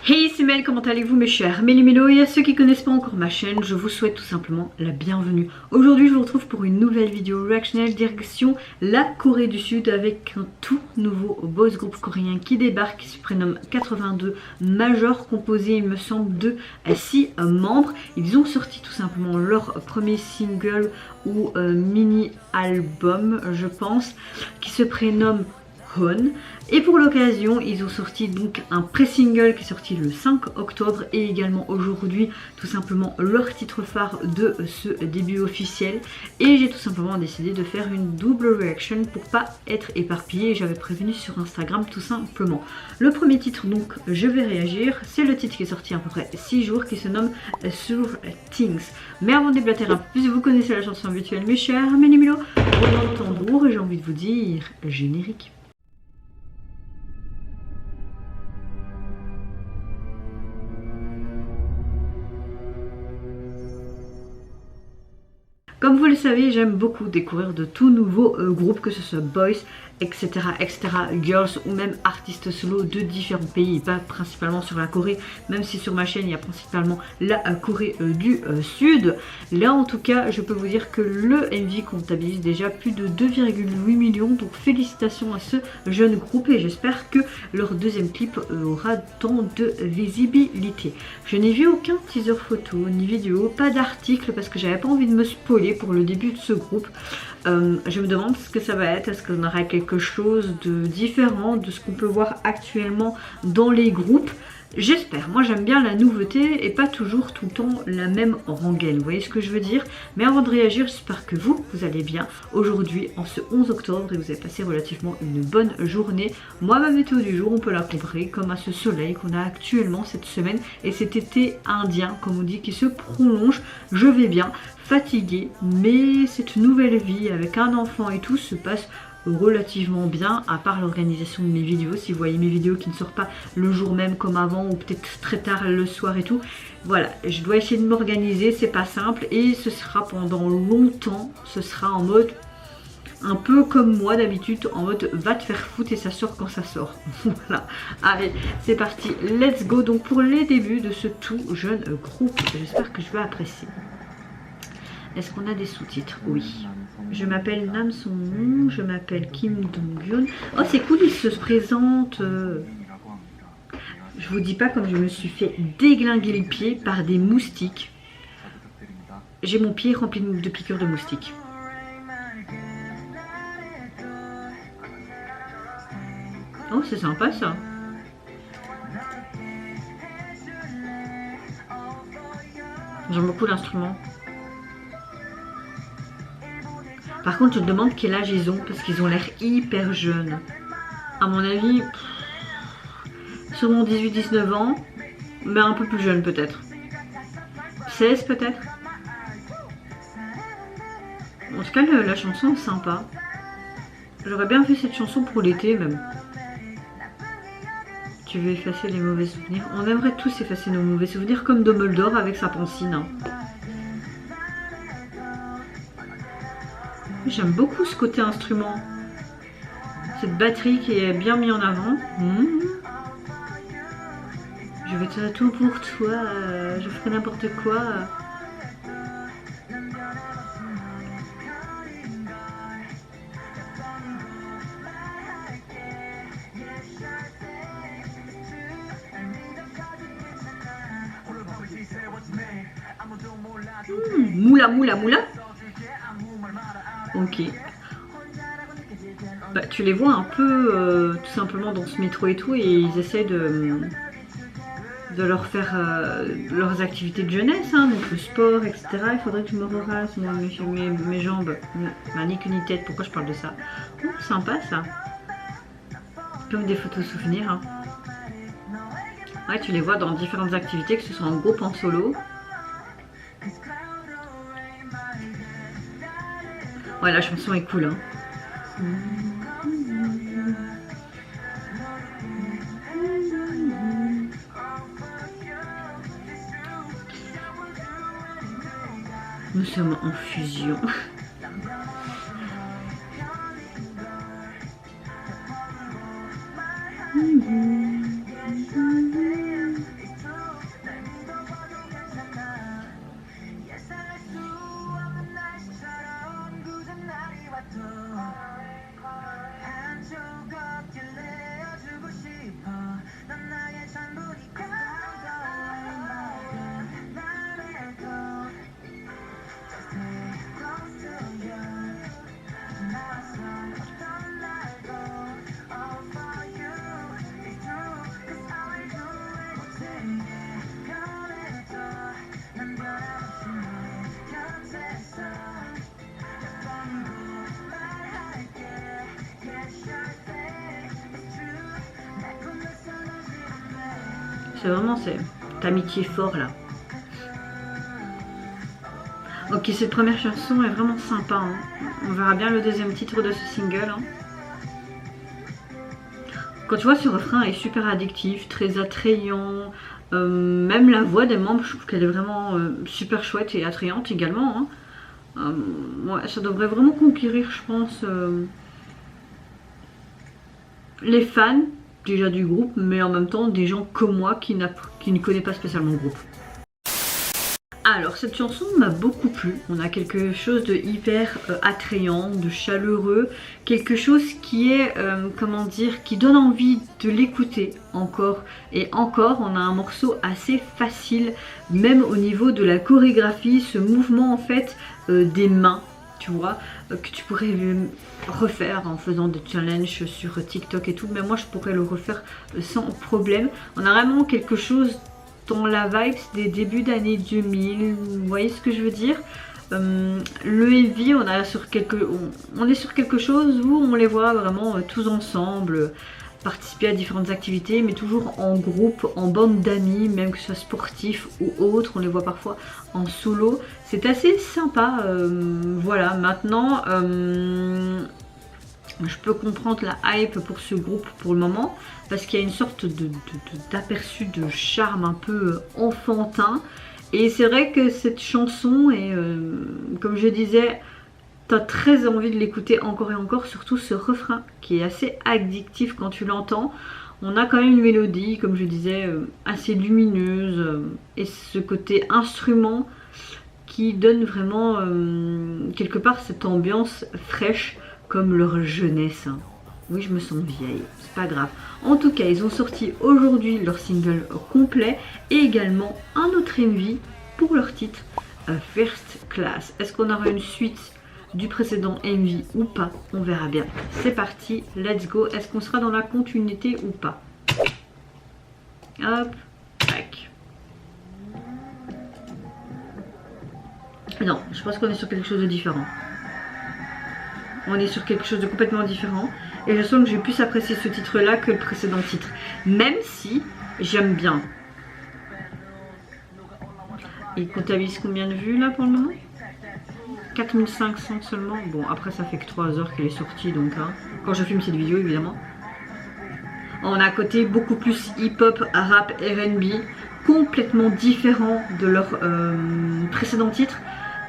Hey, c'est Mel, comment allez-vous mes chers Méli-Mélo, et à ceux qui connaissent pas encore ma chaîne, je vous souhaite tout simplement la bienvenue. Aujourd'hui je vous retrouve pour une nouvelle vidéo reactionnelle direction la Corée du Sud avec un tout nouveau boys group coréen qui débarque, qui se prénomme 82 Major, composé il me semble de 6 membres. Ils ont sorti tout simplement leur premier single ou mini-album je pense, qui se prénomme Hon. Et pour l'occasion ils ont sorti donc un pré-single qui est sorti le 5 octobre et également aujourd'hui tout simplement leur titre phare de ce début officiel. Et j'ai tout simplement décidé de faire une double reaction pour pas être éparpillée. J'avais prévenu sur Instagram tout simplement. Le premier titre donc je vais réagir, c'est le titre qui est sorti à peu près 6 jours qui se nomme Sur Things. Mais avant de déblater un peu plus, vous connaissez la chanson habituelle mes chers Méli-Mélo, roulement de tambour et j'ai envie de vous dire générique. Comme vous le savez, j'aime beaucoup découvrir de tout nouveaux groupes, que ce soit boys, etc., girls ou même artistes solo de différents pays, et pas principalement sur la Corée, même si sur ma chaîne il y a principalement la Corée du Sud. Là en tout cas, je peux vous dire que le MV comptabilise déjà plus de 2,8 millions, donc félicitations à ce jeune groupe et j'espère que leur deuxième clip aura tant de visibilité. Je n'ai vu aucun teaser photo ni vidéo, pas d'article parce que j'avais pas envie de me spoiler pour le début de ce groupe. Je me demande ce que ça va être, est-ce qu'on aura quelque chose de différent de ce qu'on peut voir actuellement dans les groupes. J'espère, moi j'aime bien la nouveauté et pas toujours tout le temps la même rengaine, vous voyez ce que je veux dire. Mais avant de réagir, j'espère que vous allez bien aujourd'hui en ce 11 octobre et vous avez passé relativement une bonne journée. Moi ma météo du jour on peut la comparer comme à ce soleil qu'on a actuellement cette semaine et cet été indien comme on dit qui se prolonge. Je vais bien, fatiguée, mais cette nouvelle vie avec un enfant et tout se passe relativement bien, à part l'organisation de mes vidéos. Si vous voyez mes vidéos qui ne sortent pas le jour même comme avant ou peut-être très tard le soir et tout, voilà, je dois essayer de m'organiser, c'est pas simple et ce sera pendant longtemps, ce sera en mode un peu comme moi d'habitude, en mode va te faire foutre et ça sort quand ça sort. Voilà, allez c'est parti, let's go. Donc pour les débuts de ce tout jeune groupe, j'espère que je vais apprécier. Est-ce qu'on a des sous-titres? Oui. Je m'appelle Nam Song-moon, je m'appelle Kim Dong-hyun. Oh c'est cool, il se présente. Je vous dis pas comme je me suis fait déglinguer le pied par des moustiques. J'ai mon pied rempli de piqûres de moustiques. Oh c'est sympa ça. J'aime beaucoup l'instrument. Par contre, je me demande quel âge ils ont parce qu'ils ont l'air hyper jeunes. À mon avis, sûrement 18-19 ans, mais un peu plus jeune peut-être. 16 peut-être. En tout cas, la chanson est sympa. J'aurais bien fait cette chanson pour l'été même. Tu veux effacer les mauvais souvenirs? On aimerait tous effacer nos mauvais souvenirs comme Dumbledore avec sa pancine. Hein. J'aime beaucoup ce côté instrument. Cette batterie qui est bien mise en avant. Je vais faire tout pour toi. Je ferai n'importe quoi. Moula moula moula. Ok. Bah, tu les vois un peu tout simplement dans ce métro et tout et ils essaient de leur faire leurs activités de jeunesse, hein, donc le sport, etc. Il faudrait que je me rerasse mes jambes, ma nique ni tête, pourquoi je parle de ça? Oh, sympa ça. Comme des photos souvenirs. Hein. Ouais, tu les vois dans différentes activités, que ce soit en groupe, en solo. Ouais, la chanson est cool. Hein. Nous sommes en fusion. C'est vraiment amitié fort là. Ok, cette première chanson est vraiment sympa. Hein. On verra bien le deuxième titre de ce single. Hein. Quand tu vois, ce refrain est super addictif, très attrayant. Même la voix des membres, je trouve qu'elle est vraiment super chouette et attrayante également. Hein. Ouais, ça devrait vraiment conquérir, je pense, les fans déjà du groupe, mais en même temps des gens comme moi qui ne connaissent pas spécialement le groupe. Alors cette chanson m'a beaucoup plu, on a quelque chose de hyper attrayant, de chaleureux, quelque chose qui est, comment dire, qui donne envie de l'écouter encore et encore. On a un morceau assez facile, même au niveau de la chorégraphie, ce mouvement en fait des mains, tu vois, que tu pourrais refaire en faisant des challenges sur TikTok et tout, mais moi je pourrais le refaire sans problème. On a vraiment quelque chose dans la vibe des débuts d'année 2000, vous voyez ce que je veux dire. Le heavy, on est sur quelque chose où on les voit vraiment tous ensemble, participer à différentes activités, mais toujours en groupe, en bande d'amis, même que ce soit sportif ou autre, on les voit parfois en solo. C'est assez sympa, voilà. Maintenant, je peux comprendre la hype pour ce groupe pour le moment, parce qu'il y a une sorte d'aperçu de charme un peu enfantin. Et c'est vrai que cette chanson est, comme je disais, t'as très envie de l'écouter encore et encore, surtout ce refrain qui est assez addictif quand tu l'entends. On a quand même une mélodie, comme je disais, assez lumineuse, et ce côté instrument qui donne vraiment quelque part cette ambiance fraîche comme leur jeunesse. Hein. Oui, je me sens vieille, c'est pas grave. En tout cas, ils ont sorti aujourd'hui leur single complet et également un autre MV pour leur titre First Class. Est-ce qu'on aura une suite du précédent MV ou pas? On verra bien. C'est parti, let's go. Est-ce qu'on sera dans la continuité ou pas? Hop, tac. Non, je pense qu'on est sur quelque chose de différent. On est sur quelque chose de complètement différent. Et je sens que j'ai plus apprécié ce titre-là que le précédent titre. Même si j'aime bien. Il comptabilise combien de vues là pour le moment? 4500 seulement. Bon, après ça fait que 3 heures qu'elle est sortie. Donc, hein, quand je filme cette vidéo évidemment. On a un côté beaucoup plus hip-hop, rap, R&B. Complètement différent de leur précédent titre.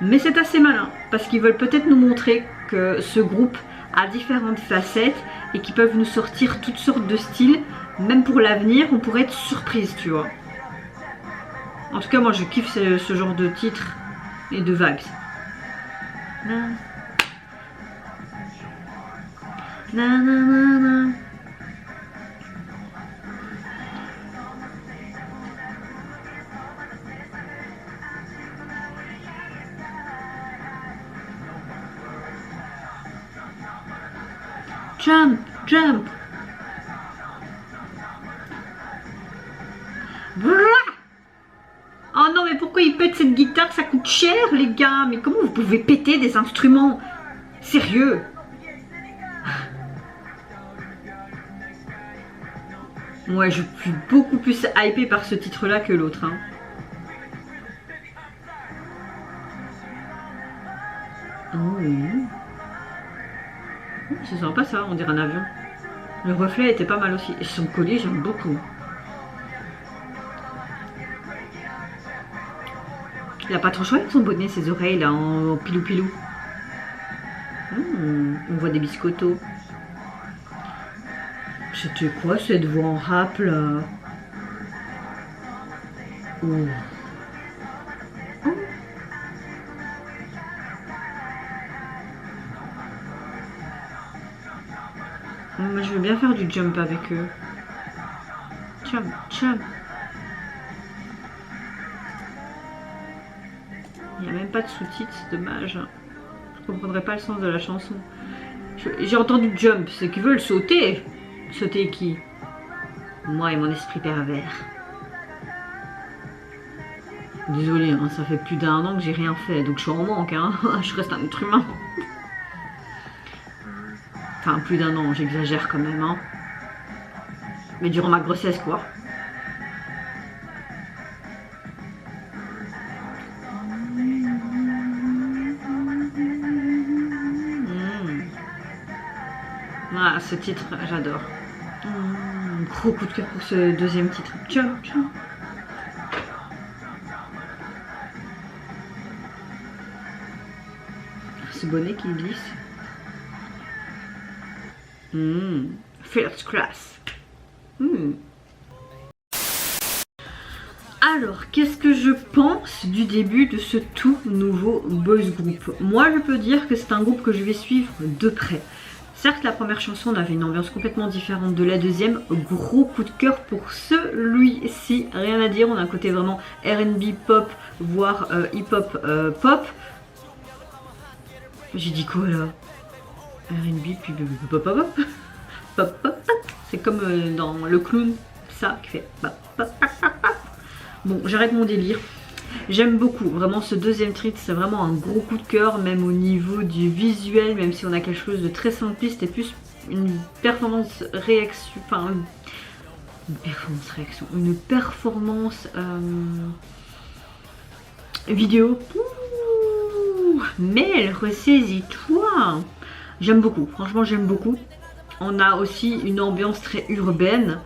Mais c'est assez malin. Parce qu'ils veulent peut-être nous montrer que ce groupe a différentes facettes et qui peuvent nous sortir toutes sortes de styles. Même pour l'avenir, on pourrait être surprise, tu vois. En tout cas, moi, je kiffe ce genre de titres et de vibes. Na. Na, na, na, na. Jump, jump. Oh non, mais pourquoi il pète cette guitare? Ça coûte cher, les gars. Mais comment vous pouvez péter des instruments? Sérieux? Ouais, je suis beaucoup plus hypée par ce titre-là que l'autre. Hein. Oh oui. C'est sympa ça, on dirait un avion. Le reflet était pas mal aussi. Et son collier, j'aime beaucoup. Il a pas trop chouette son bonnet, ses oreilles là en pilou-pilou. On voit des biscottos. C'était quoi cette voix en rap là? Oh. Moi je veux bien faire du jump avec eux. Jump, jump. Il n'y a même pas de sous-titres, c'est dommage. Je comprendrais pas le sens de la chanson. J'ai entendu jump, c'est qu'ils veulent sauter. Sauter qui? Moi et mon esprit pervers. Désolée, hein, ça fait plus d'1 an que j'ai rien fait, donc je suis en manque, hein. Je reste un être humain. Enfin, plus d'1 an, j'exagère quand même, hein. Mais durant ma grossesse, quoi. Ah, ce titre, j'adore. Gros coup de cœur pour ce deuxième titre. Ciao, ciao. Ce bonnet qui glisse. First class. Alors, qu'est-ce que je pense du début de ce tout nouveau boys group? Moi, je peux dire que c'est un groupe que je vais suivre de près. Certes, la première chanson, on avait une ambiance complètement différente de la deuxième. Gros coup de cœur pour celui-ci. Rien à dire, on a un côté vraiment R&B pop, voire hip-hop pop. J'ai dit quoi là? R&B puis pop pop pop pop pop. C'est comme dans le clown, ça qui fait pop pop pop pop. Bon, j'arrête mon délire. J'aime beaucoup, vraiment ce deuxième titre, c'est vraiment un gros coup de cœur, même au niveau du visuel, même si on a quelque chose de très simpliste et plus une performance réaction, enfin une performance vidéo. Ouh, mais elle ressaisit-toi. J'aime beaucoup, franchement j'aime beaucoup. On a aussi une ambiance très urbaine.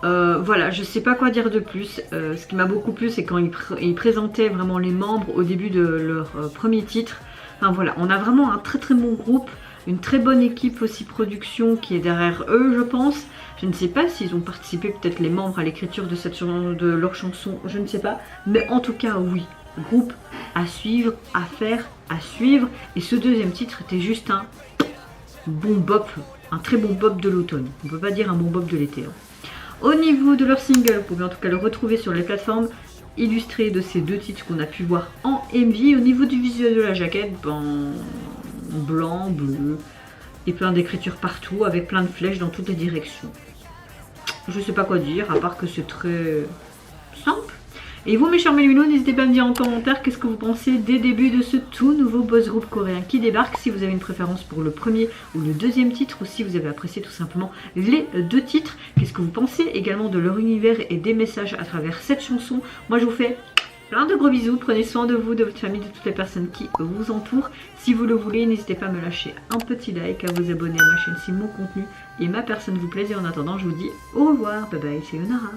Voilà, je sais pas quoi dire de plus. Ce qui m'a beaucoup plu, c'est quand ils présentaient vraiment les membres au début de leur premier titre. Enfin voilà, on a vraiment un très très bon groupe, une très bonne équipe aussi production qui est derrière eux, je pense. Je ne sais pas s'ils ont participé, peut-être les membres, à l'écriture de leur chanson, je ne sais pas. Mais en tout cas, oui, groupe à suivre, à faire, à suivre. Et ce deuxième titre était juste un bon bop, un très bon bop de l'automne. On peut pas dire un bon bop de l'été. Hein. Au niveau de leur single, vous pouvez en tout cas le retrouver sur les plateformes illustrées de ces deux titres qu'on a pu voir en MV. Au niveau du visuel de la jaquette, ben, blanc, bleu et plein d'écritures partout avec plein de flèches dans toutes les directions. Je sais pas quoi dire, à part que c'est très simple. Et vous mes chers Méluminos, n'hésitez pas à me dire en commentaire qu'est-ce que vous pensez des débuts de ce tout nouveau boys group coréen qui débarque, si vous avez une préférence pour le premier ou le deuxième titre, ou si vous avez apprécié tout simplement les deux titres. Qu'est-ce que vous pensez également de leur univers et des messages à travers cette chanson? Moi je vous fais plein de gros bisous, prenez soin de vous, de votre famille, de toutes les personnes qui vous entourent. Si vous le voulez, n'hésitez pas à me lâcher un petit like, à vous abonner à ma chaîne si mon contenu et ma personne vous plaisent. Et en attendant, je vous dis au revoir, bye bye, c'est Sayonara.